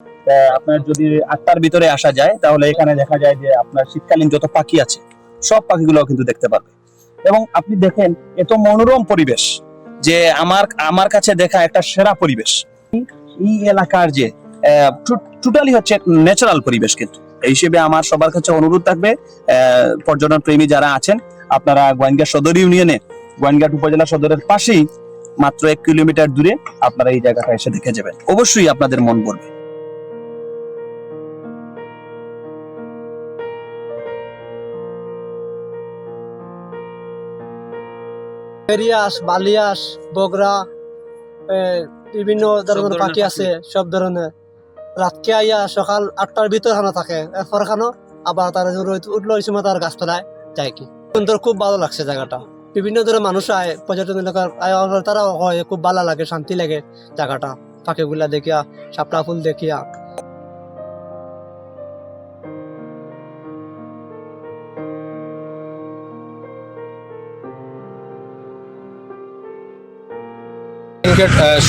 আপনার যদি 8টার ভিতরে আসা যায় তাহলে এখানে দেখা যায় যে আপনার শীতকালীন যত পাখি আছে সব পাখিগুলো কিন্তু দেখতে পারবে। এবং আপনি দেখেন এত মনোরম পরিবেশ যে আমার কাছে দেখা একটা সেরা পরিবেশ। এই এলাকার যে টোটালি হচ্ছে ন্যাচারাল পরিবেশ, কিন্তু এই হিসেবে আমার সবার কাছে অনুরোধ থাকবে পর্যটন প্রেমী যারা আছেন আপনারা গোয়াইনঘাট সদর ইউনিয়নে গোয়াইনঘাট উপজেলা সদরের পাশেই মাত্র 1 কিলোমিটার দূরে আপনারা এই জায়গাটা এসে দেখে যাবেন, অবশ্যই আপনাদের মন ভরবে। পেরিয়াস, বালিয়াস, বগরা, বিভিন্ন ধরনের পাখি আছে, সব ধরনের। রাতকে আইয়া সকাল 8টার ভিতর খানা থাকে, এরপর খানো আবার তারা উঠলো ওই সময় তার গাছতলায় যায় কি সুন্দর। খুব ভালো লাগছে জায়গাটা। বিভিন্ন ধরনের মানুষ আয় পর্যটন এলাকার, তারাও হয় খুব ভালো লাগে, শান্তি লাগে জায়গাটা পাখিগুলা দেখিয়া, শাপলা ফুল দেখিয়া।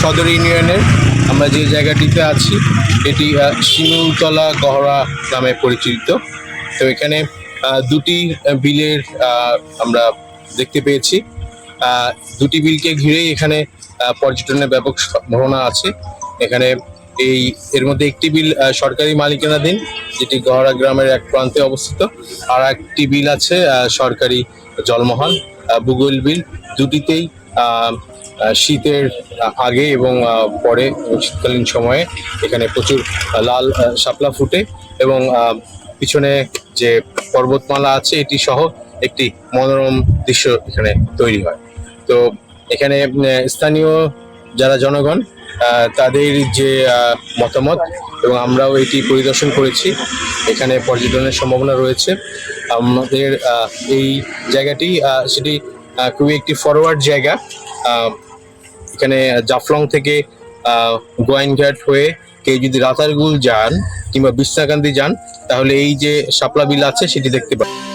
সদর ইউনিয়নের আমরা যে জায়গাটিতে আছি এটি শিমুলতলা গহরা নামে পরিচিত। তো এখানে দুটি বিলের আমরা দেখতে পেয়েছি। দুটি বিলকে ঘিরেই এখানে পর্যটনের ব্যাপক সম্ভাবনা আছে। এখানে এর মধ্যে একটি বিল সরকারি মালিকানাধীন, যেটি গহরা গ্রামের এক প্রান্তে অবস্থিত। আর একটি বিল আছে সরকারি জলমহল বুগল বিল। দুটিতেই শীতের আগে এবং পরে শীতকালীন সময়ে এখানে প্রচুর লাল শাপলা ফুটে এবং পিছনে যে পর্বতমালা আছে এটি সহ একটি মনোরম দৃশ্য এখানে তৈরি হয়। তো এখানে স্থানীয় যারা জনগণ তাদের যে মতামত, এবং আমরাও এটি পরিদর্শন করেছি, এখানে পর্যটনের সম্ভাবনা রয়েছে। আমাদের এই জায়গাটি সেটি খুবই একটি ফরওয়ার্ড জায়গা। এখানে জাফলং থেকে গোয়াইনঘাট হয়ে কেউ যদি রাতারগুল যান কিংবা বিশ্রাকান্দি যান তাহলে এই যে শাপলা বিল আছে সেটি দেখতে পাবেন।